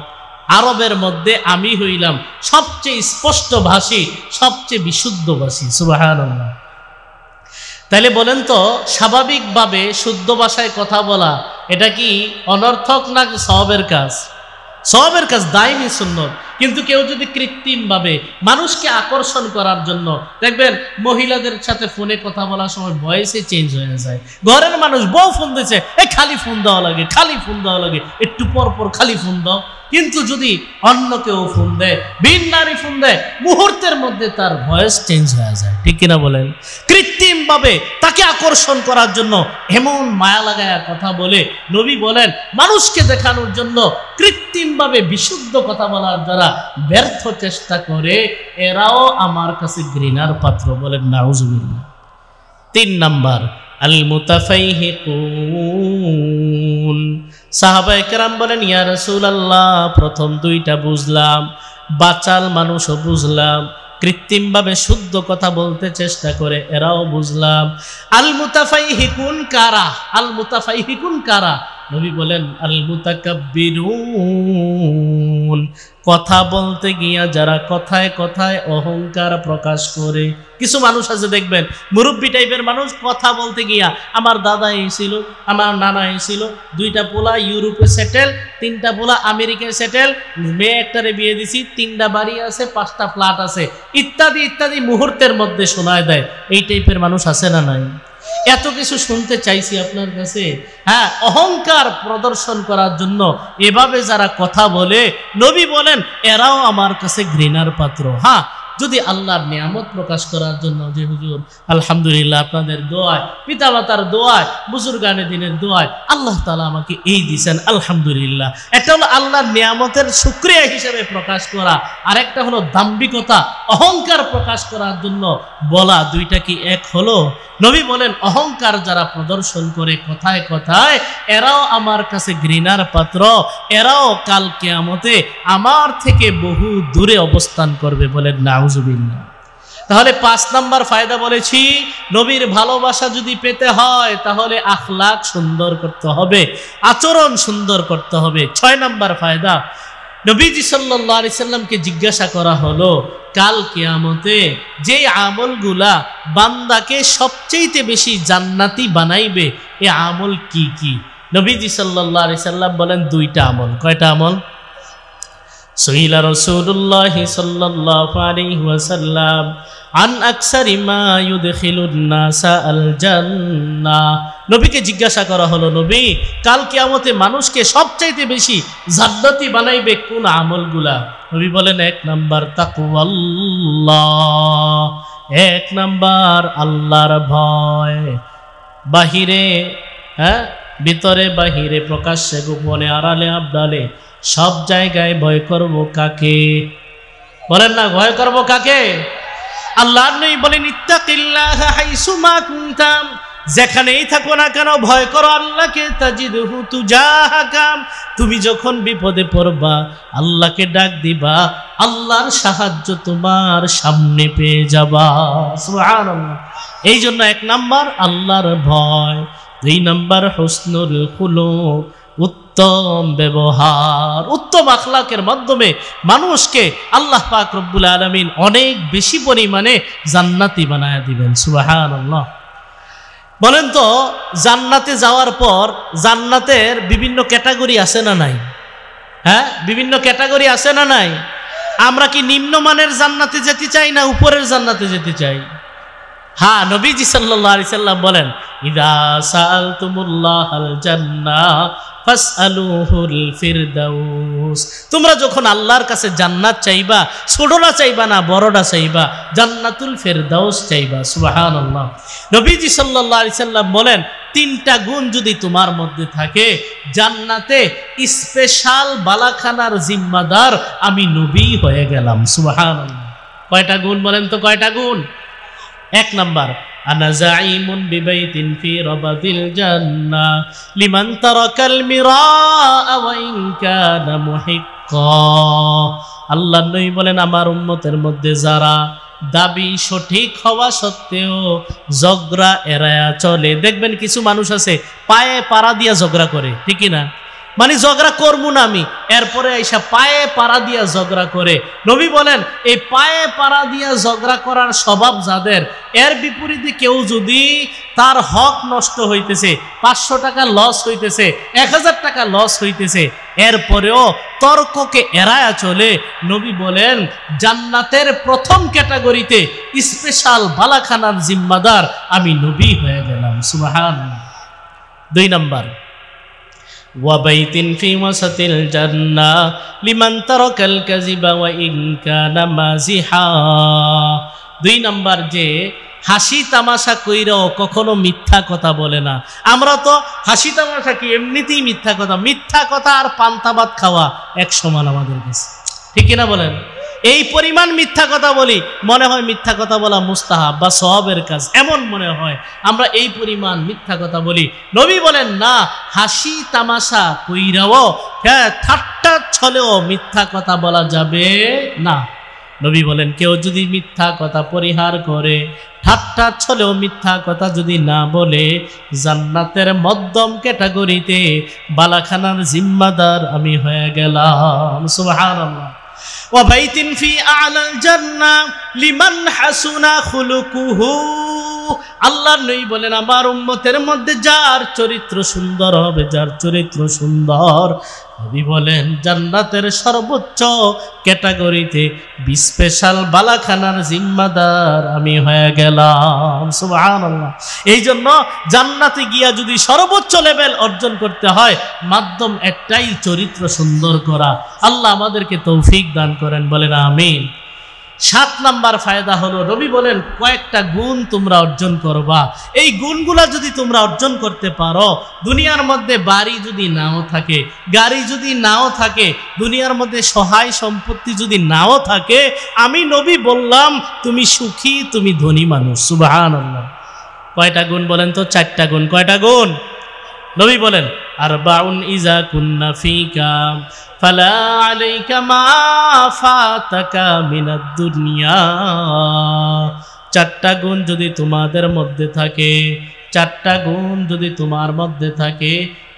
Speaker 1: আরবের মধ্যে আমি হইলাম সবচেয়ে স্পষ্ট ভাষী, সবচেয়ে বিশুদ্ধ ভাষী। সুবহানাল্লাহ। তাহলে বলেন তো স্বাভাবিকভাবে শুদ্ধ ভাষায় কথা বলা এটা কি অনর্থক না সওয়াবের কাজ? সওয়াবের কাজ, দাইমি সুন্নত। কিন্তু কেউ যদি কৃত্রিমভাবে মানুষকে আকর্ষণ করার জন্য, দেখবেন মহিলাদের সাথে ফোনে কথা বলার সময় ভয়েসে চেঞ্জ হয়ে যায়। ঘরের মানুষ বউ ফোন দিচ্ছে, এই খালি ফোন দেওয়া লাগে, খালি ফোন দেওয়া লাগে, একটু পর পর খালি ফোন দাও। কিন্তু যদি অন্য কেউ ফোন দেয়, ভিন নারী ফোন দেয়, মুহূর্তের মধ্যে তার ভয়েস চেঞ্জ হয়ে যায়। ঠিক কিনা বলেন? কৃত্রিমভাবে তাকে আকর্ষণ করার জন্য এমন মায়া লাগায়া কথা বলে। নবী বলেন মানুষকে দেখানোর জন্য কৃত্রিমভাবে বিশুদ্ধ কথা বলার দ্বারা ব্যর্থ চেষ্টা করে, এরাও আমার কাছে ঘৃণার পাত্র। বলেন নাউজুবিল্লাহ। 3 নাম্বার আল মুতাফাইহিকুন, সাহাবায়ে কেরাম বলেন ইয়া রাসূলুল্লাহ প্রথম 2টা বুঝলাম, বাচাল মানুষও বুঝলাম, কৃত্রিমভাবে শুদ্ধ কথা বলতে চেষ্টা করে এরাও বুঝলাম। আল মুতাফাইহিকুন কারা? আল মুতাফাইহিকুন কারা? নবী বলেন আল মুতাকাব্বিরুন, কথা বলতে গিয়া যারা কথায় কথায় অহংকার প্রকাশ করে। কিছু মানুষ আছে দেখবেন মুরব্বী টাইপের মানুষ, কথা বলতে গিয়া আমার দাদা এসেছিল, আমার নানা এসেছিল, 2টা পোলা ইউরোপে সেটেল, 3টা পোলা আমেরিকায় সেটেল, মেয়ে একটারে বিয়ে দিছি, 3টা বাড়ি আছে, 5টা ফ্ল্যাট আছে, ইত্যাদি ইত্যাদি মুহূর্তের মধ্যে শোনায় দেয়। এই টাইপের মানুষ আছে না নাই? এত কিছু শুনতে চাইছি আপনার কাছে। হ্যাঁ, অহংকার প্রদর্শন করার জন্য এভাবে যারা কথা বলে, নবী বলেন এরাও আমার কাছে ঘৃণার পাত্র। হ্যাঁ, যদি আল্লাহর নিয়ামত প্রকাশ করার জন্য, যে হুজুর আলহামদুলিল্লাহ আপনাদের দোয়ায়, পিতামাতার দোয়ায়, বুজুর্গানে দিনের দোয়ায় আল্লাহ তাআলা আমাকে এই দিয়েছেন আলহামদুলিল্লাহ, এটা হলো আল্লাহর নিয়ামতের শুকরিয়া হিসেবে প্রকাশ করা। আর একটা হলো দাম্ভিকতা, অহংকার প্রকাশ করার জন্য বলা। 2টা কি এক হলো? নবী বলেন অহংকার যারা প্রদর্শন করে কথায় কথায়, এরাও আমার কাছে ঘৃণার পাত্র, এরাও কাল কিয়ামতে আমার থেকে বহু দূরে অবস্থান করবে। বলেন নাউজুবিল্লাহ। তাহলে 5 নাম্বার ফায়দা বলেছি, নবীর ভালোবাসা যদি পেতে হয় তাহলে আখলাক সুন্দর করতে হবে, আচরণ সুন্দর করতে হবে। 6 নাম্বার ফায়দা, নবীজি সাল্লাল্লাহু আলাইহি সাল্লামকে জিজ্ঞাসা করা হলো কাল কিয়ামতে যে আমলগুলা বান্দাকে সবচেয়ে বেশি জান্নাতি বানাইবে, এই আমল কি কি? নবীজি সাল্লাল্লাহু আলাইহি সাল্লাম বলেন 2টা আমল। কয়টা আমল? সুইলা রাসূলুল্লাহ সাল্লাল্লাহু আলাইহি ওয়াসাল্লাম আন আকসারি মা ইউদখিলুন নাসা আল জান্নাহ। নবীকে জিজ্ঞাসা করা হলো, নবী কাল কিয়ামতে মানুষকে সবচাইতে বেশি জান্নাতি বানাইবে কোন আমলগুলা? নবী বলেন, 1 নাম্বার তাকওয়াল্লাহ, 1 নাম্বার আল্লাহর ভয়। বাহিরে ভিতরে বাহিরে, প্রকাশ্যে গোপনে, আড়ালে আবডালে, সব জায়গায় ভয় করব কাকে? বলেন না, ভয় করব কাকে? আল্লাহর নবী বলেন, ইত্তাকিল্লাহা হাইসুমা কুনতাম, যেখানেই থাকো না কেন ভয় করো আল্লাহকে। তাজিদহু তুজাহাকা, তুমি যখন বিপদে পড়বা আল্লাহকে ডাক দিবা, আল্লাহর সাহায্য তোমার সামনে পেয়ে যাবা। সুবহানাল্লাহ। এই জন্য 1 নাম্বার আল্লাহর ভয়, 2 নাম্বার হুসনুল খুলুক, উত্তম ব্যবহার। উত্তম আখলাকের মাধ্যমে মানুষকে আল্লাহ পাক রব্বুল আলামিন অনেক বেশি পরিমাণে জান্নাতি বানায় দিবেন। সুবহানাল্লাহ। বলেন তো, জান্নাতে যাওয়ার পর জান্নাতের বিভিন্ন ক্যাটাগরি আছে না নাই? বিভিন্ন ক্যাটাগরি আছে না নাই? আমরা কি নিম্নমানের জান্নাতে যেতে চাই না উপরের জান্নাতে যেতে চাই? হ্যাঁ, নবীজি সাল্লাল্লাহু আলাইহি সাল্লাম বলেন, ইযা সাআলতুমুল্লাহাল জান্নাহ ফাসআলুহুল ফিরদাউস। তোমরা যখন আল্লাহর কাছে জান্নাত চাইবা, ছোটটা চাইবা না, বড়টা চাইবা, জান্নাতুল ফিরদাউস চাইবা। সুবহানাল্লাহ। নবীজি সাল্লাল্লাহু আলাইহি সাল্লাম বলেন, 3টা গুণ যদি তোমার মধ্যে থাকে, জান্নাতে স্পেশাল বালাখানার জিম্মাদার আমি নবী হয়ে গেলাম। সুবহানাল্লাহ। কয়টা গুণ বলেন তো, কয়টা গুণ? 1 নাম্বার, আনা যাইমুন বিবাইতিন ফি রাবাদিল জান্নাহ লিমান তারাকাল মিরাআ ওয়া ইন কানা মুহিক্কা। আল্লাহর নবী বলেন, আমার উম্মতের মধ্যে যারা দাবি সঠিক হওয়া সত্ত্বেও ঝগড়া এড়ায়া চলে, দেখবেন কিছু মানুষ আছে পায়ে পাড়া দিয়া ঝগড়া করে, ঠিক না? মানে ঝগড়া করবো না আমি, এরপরে আইসা পায়ে পাড়া দিয়া ঝগড়া করে। নবী বলেন, এই পায়ে পাড়া দিয়া ঝগড়া করার স্বভাব যাদের, এর বিপরীতে কেউ যদি তার হক নষ্ট হইতেছে, 500 টাকা লস হইতেছে, 1000 টাকা লস হইতেছে, এরপরেও তর্ককে এড়ায়া চলে, নবী বলেন জান্নাতের প্রথম ক্যাটাগরিতে স্পেশাল বালাখানার জিম্মাদার আমি নবী হয়ে গেলাম। সুবহানাল্লাহ। 2 নাম্বার, ওয়াবাইতিন ফি ওয়াসাতিল জান্নাহ লিমান তারাকাল কাযিবা ওয়া ইন কানা মাযিহা। 2 নাম্বার, যে হাসি তামাশা কইরাও কখনো মিথ্যা কথা বলে না। আমরা তো হাসি তামাশা কি এমনিতেই মিথ্যা কথা, মিথ্যা কথা আর পান্তা ভাত খাওয়া এক সমান আমাদের কাছে, ঠিক না বলেন? এই পরিমাণ মিথ্যা কথা বলি, মনে হয় মিথ্যা কথা বলা মুস্তাহাব বা সওয়াবের কাজ, এমন মনে হয়। আমরা এই পরিমাণ মিথ্যা কথা বলি। নবী বলেন, না, হাসি তামাশা কইরাও, ঠাট্টা ছলেও মিথ্যা কথা বলা যাবে না। নবী বলেন, কেউ যদি মিথ্যা কথা পরিহার করে, ঠাট্টা ছলেও মিথ্যা কথা যদি না বলে, জান্নাতের মধ্যম ক্যাটাগরিতে বালাখানার জিম্মাদার আমি হয়ে গেলাম। সুবহানাল্লাহ। ওয়াবাইতিন ফি আ'লাল জান্নাহ লিমান হাসুনা খুলুকুহু। আল্লাহর নবী বলেন, আমার উম্মতের মধ্যে যার চরিত্র সুন্দর হবে, যার চরিত্র সুন্দর, নবী বলেন জান্নাতের সর্বোচ্চ ক্যাটাগরিতে স্পেশাল বালাখানার জিম্মাদার আমি হয়ে গেলাম। সুবহানাল্লাহ। এই জন্য জান্নাতে গিয়া যদি সর্বোচ্চ লেভেল অর্জন করতে হয়, মাধ্যম একটাই, চরিত্র সুন্দর করা। আল্লাহ আমাদেরকে তৌফিক দান করেন, বলেন আমিন। 7 নাম্বার ফায়দা হলো, নবী বলেন কয়েকটা গুণ তোমরা অর্জন করবা। এই গুণগুলা যদি তোমরা অর্জন করতে পারো, দুনিয়ার মধ্যে বাড়ি যদি নাও থাকে, গাড়ি যদি নাও থাকে, দুনিয়ার মধ্যে সহায় সম্পত্তি যদি নাও থাকে, আমি নবী বললাম তুমি সুখী, তুমি ধনী মানুষ। সুবহানাল্লাহ। কয়টা গুণ বলেন তো? 4টা গুণ। কয়টা গুণ? নবী বলেন, আরবাউন ইজা কুন্না ফিকা ফালা আলাইকা মা ফাতাকা মিনাদ দুনিয়া। 4টা গুণ যদি তোমাদের মধ্যে থাকে, 4টা গুণ যদি তোমার মধ্যে থাকে,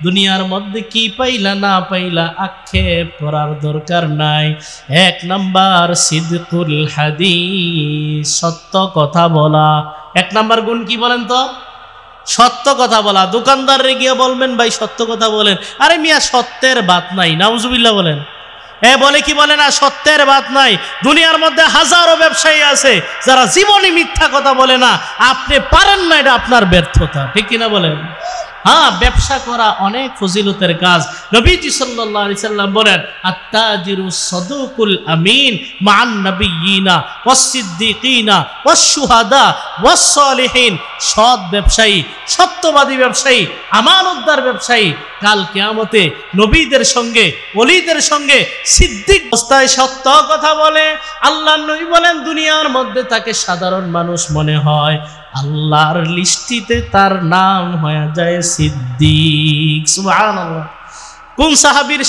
Speaker 1: দুনিয়ার মধ্যে কি পাইলা না পাইলা আক্ষেপ করার দরকার নাই। 1 নাম্বার, সিদকুল হাদিস, সত্য কথা বলা। 1 নাম্বার গুণ কি বলেন তো? সত্য কথা বলা। দোকানদারে গিয়ে বলবেন, ভাই সত্য কথা বলেন। আরে মিয়া, সত্যের বাত নাই, নাউজুবিল্লাহ বলেন। বলে কি বলে না, সত্যের বাদ নাই। দুনিয়ার মধ্যে হাজারো ব্যবসায়ী আছে যারা জীবনে মিথ্যা কথা বলে না। আপনি পারেন না, এটা আপনার ব্যর্থতা, ঠিক কিনা বলেন? হ্যাঁ, ব্যবসা করা অনেক ফজিলতের কাজ। নবীজি সাল্লাল্লাহু আলাইহি সাল্লাম বলেন, আত-তাজিরু সাদুকুল আমিন মান নাবিয়িনা ওয়াস সিদ্দিকিনা ওয়াস শুহাদা ওয়াস সালিহিন। সৎ ব্যবসায়ী, সত্যবাদী ব্যবসায়ী, আমানতদার ব্যবসায়ী কাল কিয়ামতে নবীদের সঙ্গে, ওলিদের সঙ্গে সিদ্দিক অবস্থায় সত্য কথা বলে। আল্লাহর নবী বলেন, দুনিয়ার মধ্যে তাকে সাধারণ মানুষ মনে হয়, আল্লাহর লিস্টিতে তার নাম হয়ে যায় সিদ্দিক। সুবহানাল্লাহ। কোন সাহাবীর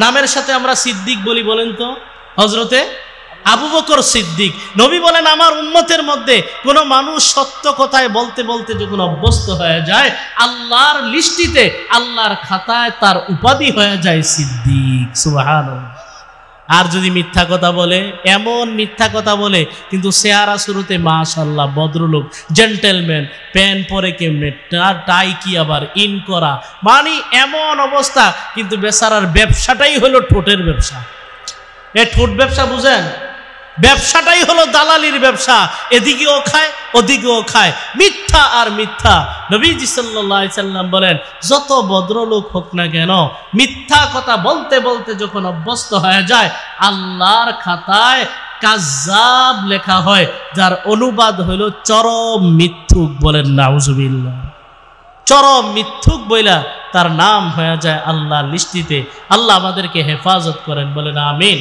Speaker 1: নামের সাথে আমরা সিদ্দিক বলি বলেন তো? হযরতে আবু বকর সিদ্দিক। নবী বলেন, আমার উম্মতের মধ্যে কোনো মানুষ সত্য কথায় বলতে বলতে যখন অভ্যস্ত হয়ে যায়, আল্লাহর লিস্টিতে, আল্লাহর খাতায় তার উপাধি হয়ে যায় সিদ্দিক। সুবহানাল্লাহ। আর যদি মিথ্যা কথা বলে, এমন মিথ্যা কথা বলে কিন্তু চেহারা শুরুতে মাশাআল্লাহ ভদ্রলোক, জেন্টেলম্যান, প্যান্ট পরে কেমনে, টাই কি আবার ইন করা, মানে এমন অবস্থা, কিন্তু বেচারার ব্যবসাটাই হলো ঠোঁটের ব্যবসা। এ ঠোঁট ব্যবসা বুঝেন? ব্যবসাটাই হলো দালালির ব্যবসা, এদিকেও খায় ওদিকেও খায়, মিথ্যা আর মিথ্যা। নবীজি সাল্লাল্লাহু আলাইহি সাল্লাম বলেন, যত ভদ্রলোক হোক না কেন, মিথ্যা কথা বলতে বলতে যখন অভ্যস্ত হয়ে যায়, আল্লাহর খাতায় কাজ্জাব লেখা হয়, যার অনুবাদ হইল চরম মিথ্যুক। বলেন নাউজুবিল্লাহ। চরম মিথ্যুক বইলা তার নাম হয়ে যায় আল্লাহর লিস্টিতে। আল্লাহ আমাদেরকে হেফাজত করেন, বলেন আমিন।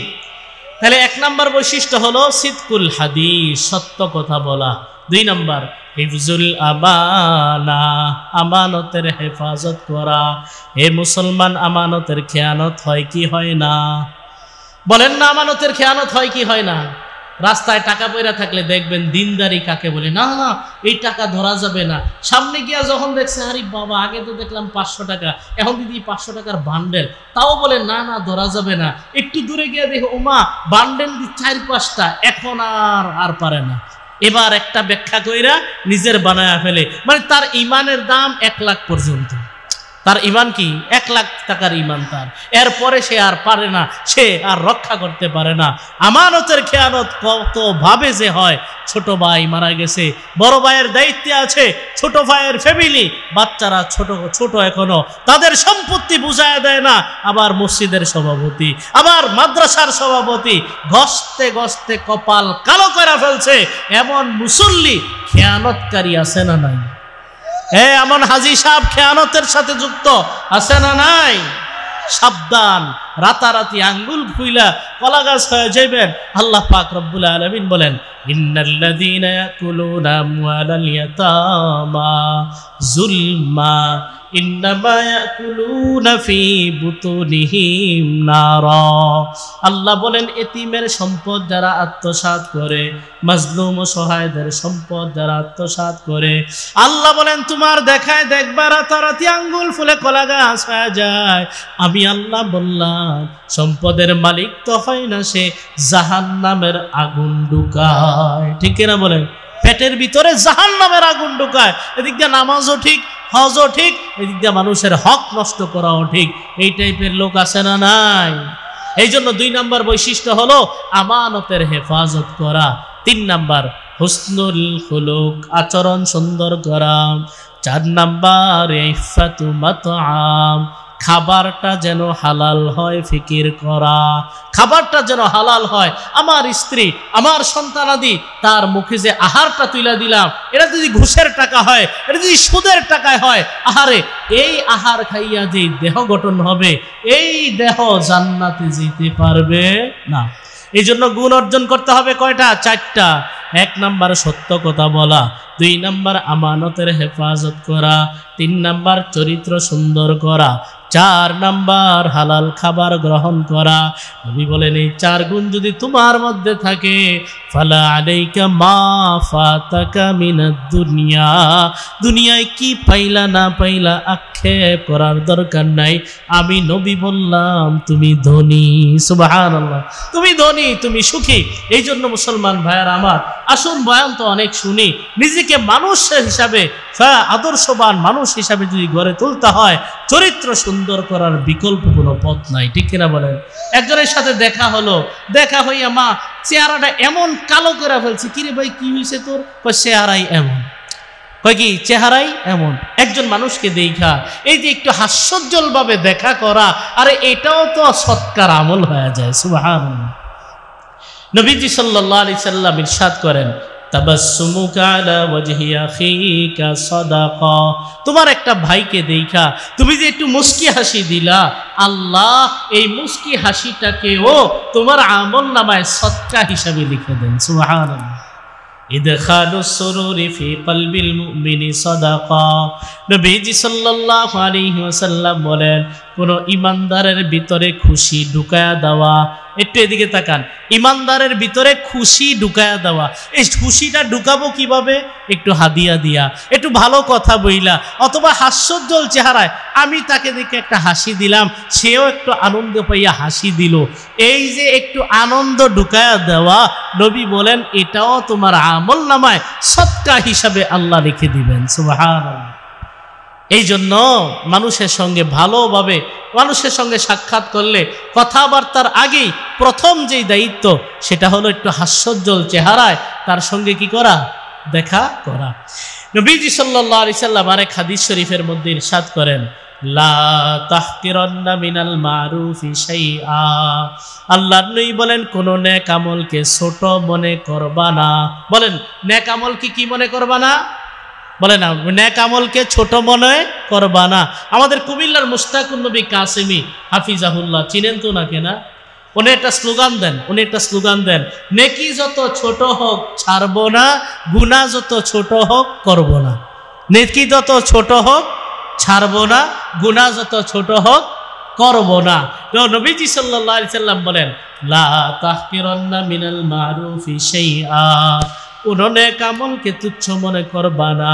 Speaker 1: তাহলে 1 নম্বর বৈশিষ্ট্য হলো সিদকুল হাদিস, সত্য কথা বলা। 2 নম্বর হিফজুল আমানা, আমানতের হেফাজত করা। হে মুসলমান, আমানতের খেয়ানত হয় কি হয় না? বলেন না, আমানতের খেয়ানত হয় কি হয় না? রাস্তায় টাকা পয়রা থাকলে দেখবেন দিনদারি কাকে বলে, না না এই টাকা ধরা যাবে না। সামনে গিয়া যখন দেখছে, আরে বাবা আগে তো দেখলাম 500 টাকা, এখন দিদি 500 টাকার বান্ডেল, তাও বলে না না ধরা যাবে না। একটু দূরে গিয়ে দেখো, ওমা বান্ডেল 4-5টা, এখন আর পারে না। এবার একটা ব্যাখ্যা কইরা নিজের বানায়া ফেলে, মানে তার ইমানের দাম 1 লাখ পর্যন্ত। তার ইমান কি? 1 লাখ টাকার ইমান তার। এরপরে সে আর পারে না, সে আর রক্ষা করতে পারে না। আমানতের খেয়ানত কত ভাবে যে হয়। ছোট ভাই মারা গেছে, বড় ভাইয়ের দায়িত্বে আছে, ছোট ভাইয়ের ফ্যামিলি, বাচ্চারা ছোট ছোট এখনো, তাদের সম্পত্তি বুঝায় দেয় না। আবার মসজিদের সভাপতি, আবার মাদ্রাসার সভাপতি, গস্তে গস্তে কপাল কালো করে ফেলছে। এমন মুসল্লি খেয়ানতকারী আছে না নাই? এমন হাজী সাহেব খেয়ানতের সাথে যুক্ত আছে না নাই? সাবধান, রাতারাতি আঙ্গুল ফুইলা কলা গাছ হয়ে যাইবেন। আল্লাহ পাক রব্বুল আলামিন বলেন, ইন্নাল্লাযীনা ইয়াকুলুনা আমওয়ালাল ইয়াতামা যুলমা ইন্নামা ইয়াকুলুনা ফি বুতুনিহিম নারা। আল্লাহ বলেন, এতিমের সম্পদ যারা আত্মসাৎ করে, মাজলুম ও সহায়দের সম্পদ যারা আত্মসাৎ করে, আল্লাহ বলেন তোমার দেখায় দেখবা রাতারাতি আঙ্গুল ফুলে কলা গাছ হয়ে যায়। আমি আল্লাহ বললাম, সম্পদের মালিক তো হয় না, সে জাহান্নামের আগুন ঢুকায়। ঠিক কিনা বলেন? পেটের ভিতরে জাহান্নামের আগুন ঢুকায়। এদিক দিয়ে নামাজও ঠিক, হজও ঠিক, এদিক দিয়ে মানুষের হক নষ্ট করাও ঠিক। এই টাইপের লোক আছে না নাই? এই জন্য 2 নম্বর বৈশিষ্ট্য হলো আমানতের হেফাজত করা। 3 নম্বর হুসনুল খুলুক, আচরণ সুন্দর করা। 4 নম্বর ইফাতু মাতআম, খাবারটা যেন হালাল হয় ফিকির করা। খাবারটা যেন হালাল হয়। আমার স্ত্রী, আমার সন্তানাদি, তার মুখে যে আহারটা তুলে দিলাম, এটা যদি ঘুষের টাকা হয়, এটা যদি সুদের টাকায় হয়, আহারে এই আহার খাইয়া যে দেহ গঠন হবে, এই দেহ জান্নাতে যেতে পারবে না। এই জন্য গুণ অর্জন করতে হবে কয়টা? 4টা। 1 নম্বর সত্য কথা বলা, 2 নম্বর আমানতের হেফাজত করা, 3 নম্বর চরিত্র সুন্দর করা, 4 নম্বর হালাল খাবার গ্রহণ করা। নবী বলেন, এই 4 গুণ যদি তোমার মধ্যে থাকে, ফালা আলাইকা মা ফাতাকা মিনাদ দুনিয়া, দুনিয়ায় কি পাইলা না পাইলা আক্ষেপ করার দরকার নাই। আমি নবী বললাম তুমি ধনী। সুবহানাল্লাহ, তুমি ধনী, তুমি সুখী। এই জন্য মুসলমান ভাইয়ার আমার, আসুন বয়ান তো অনেক শুনি, নিজেকে মানুষ হিসাবে আদর্শবান মানুষ হিসাবে যদি গড়ে তুলতে হয়, চরিত্র সুন্দর করার বিকল্প কোনো পথ নাই, ঠিক কিনা বলেন? একজনের সাথে দেখা হলো, দেখা হইয়া মা চেহারাটা এমন কালো করে ফেলছে, কিরে ভাই কি হয়েছে তোর? চেহারাই এমন। কয় কি চেহারাই এমন? একজন মানুষকে দেখা এই যে একটু হাস্যোজ্জ্বল ভাবে দেখা করা, আরে এটাও তো সৎকার আমল হয়ে যায়। সুবহানাল্লাহ। নবীজি সাল্লাল্লাহু আলাইহি সাল্লাম ইরশাদ করেন, তাবাসসুমুকা আলা ওয়াজহি আখিকা সাদাকা। তোমার একটা ভাইকে দেখা তুমি যে একটু মুস্কি হাসি দিলা, আল্লাহ এই মুস্কি হাসিটাকেও তোমার আমলনামায় সদকা হিসাবে লিখে দেন। সুবহানাল্লাহ। ইদখালুস সুরুরি ফি কলবিল মুমিনি সাদাকা। নবীজি সাল্লাল্লাহু আলাইহি ওয়াসাল্লাম বলেন, কোন ইমানদারের ভিতরে খুশি ঢুকায়া দেওয়া, একটু এদিকে তাকান, ইমানদারের ভিতরে খুশি ঢুকায়া দেওয়া। এই খুশিটা ঢুকাবো কিভাবে? একটু হাদিয়া দিয়া, একটু ভালো কথা বইলা, অথবা হাস্যোজ্জ্বল চেহারায় আমি তাকে দেখে একটা হাসি দিলাম, সেও একটু আনন্দ পাইয়া হাসি দিল। এই যে একটু আনন্দ ঢুকায়া দেওয়া, নবী বলেন এটাও তোমার আমলনামায় সদকা হিসাবে আল্লাহ লিখে দিবেন। সুবহানাল্লাহ। এই জন্য মানুষের সঙ্গে ভালোভাবে, মানুষের সঙ্গে সাক্ষাৎ করলে কথাবার্তার আগেই প্রথম যেই দায়িত্ব সেটা হলো একটু হাস্যোজ্জ্বল চেহারায় তার সঙ্গে কি করা? দেখা করা। নবীজি সাল্লাল্লাহু আলাইহি সাল্লাম আরেক হাদিস শরীফের মধ্যে ইরশাদ করেন, লা তাহকিরান্না মিনাল মারুফি শাইআ। আল্লাহর নবী বলেন, কোন নেক আমলকে ছোট মনে করবা না। বলেন নেক আমলকে কি মনে করবা না? বলে না, নেক আমলকে ছোট মনে করবা না। আমাদের কুমিল্লার মুশতাকুন নবী কাসেমি হাফিজাহুল্লাহ, চিনেন তো নাকি না? উনি একটা স্লোগান দেন, নেকি যত ছোট হোক ছাড়বো না, গুনাহ যত ছোট হোক করবো না। নেকি যত ছোট হোক ছাড়বো না, গুনাহ যত ছোট হোক করবো না। তো নবীজি সাল্লাল্লাহু আলাইহি সাল্লাম বলেন, লা তাহকিরান্না মিনাল মারুফি শাইআ। উন্होंने कामल के तुच्छ मने करबाना।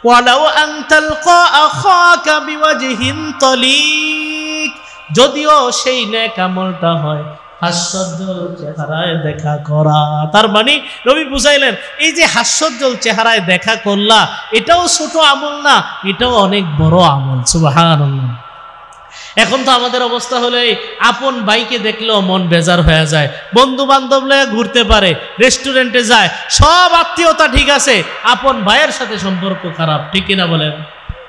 Speaker 1: ওয়ালাউ আন তালকা আখাকা বিওয়াজহিন তলিক। যদিও সেই নেক আমলটা হয় হাস্যোজ্জ্বল চেহারায় দেখা করা। তার মানে নবী বুঝাইলেন, এই যে হাস্যোজ্জ্বল চেহারায় দেখা করলা, এটাও ছোট আমল না, এটাও অনেক বড় আমল। সুবহানাল্লাহ। এখন তো আমাদের অবস্থা হলে আপন ভাইকে দেখলেও মন বেজার হয়ে যায়, বন্ধু বান্ধব লয়ে ঘুরতে পারে, রেস্টুরেন্টে যায়, সব আত্মীয়তা ঠিক আছে, আপন ভাইয়ের সাথে সম্পর্ক খারাপ, ঠিক কিনা বলেন?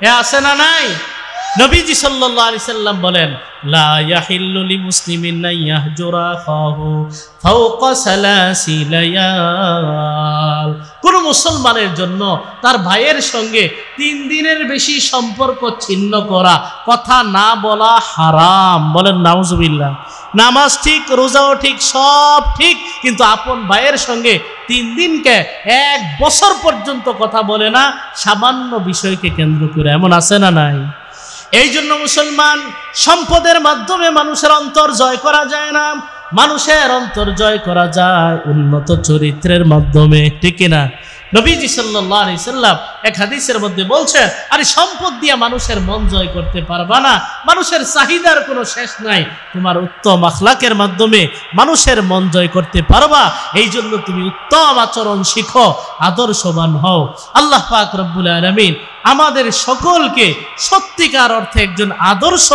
Speaker 1: এ আছে না নাই? নবীজি সাল্লাল্লাহু আলাইহি সাল্লাম বলেন, লা ইয়াহিল্লু লিমুসলিমিন আন ইয়াহজুরা আখাহু ফাওকা সালাসি লায়াল। কোন মুসলমানের জন্য তার ভাইয়ের সঙ্গে 3 দিনের বেশি সম্পর্ক ছিন্ন করা, কথা না বলা হারাম। বলেন নাউজুবিল্লাহ। নামাজ ঠিক, রোজাও ঠিক, সব ঠিক, কিন্তু আপন ভাইয়ের সঙ্গে 3 দিনকে 1 বছর পর্যন্ত কথা বলে না, সামান্য বিষয়কে কেন্দ্র করে। এমন আছে না নাই? এই জন্য মুসলমান সম্পদের মাধ্যমে মানুষের অন্তর জয় করা যায় না, মানুষের অন্তর জয় করা যায় উন্নত চরিত্রের মাধ্যমে, ঠিক কিনা? নবীজি সাল্লাল্লাহু আলাইহি সাল্লাম এক হাদিসের মধ্যে বলছেন, আরে সম্পদ দিয়ে মানুষের মন জয় করতে পারবা না, মানুষের চাহিদার কোনো শেষ নাই, তোমার উত্তম আখলাকের মাধ্যমে মানুষের মন জয় করতে পারবা। এই জন্য তুমি উত্তম আচরণ শিখো, আদর্শবান হও। আল্লাহ পাক রব্বুল আলামিন আমাদের সকলকে সত্যিকার অর্থে একজন আদর্শ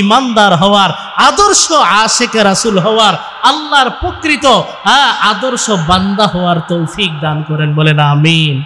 Speaker 1: ইমানদার হওয়ার, আদর্শ আশিকে রাসূল হওয়ার, আল্লাহর প্রকৃত আদর্শ বান্দা হওয়ার তৌফিক দান করেন। বলেন আমিন।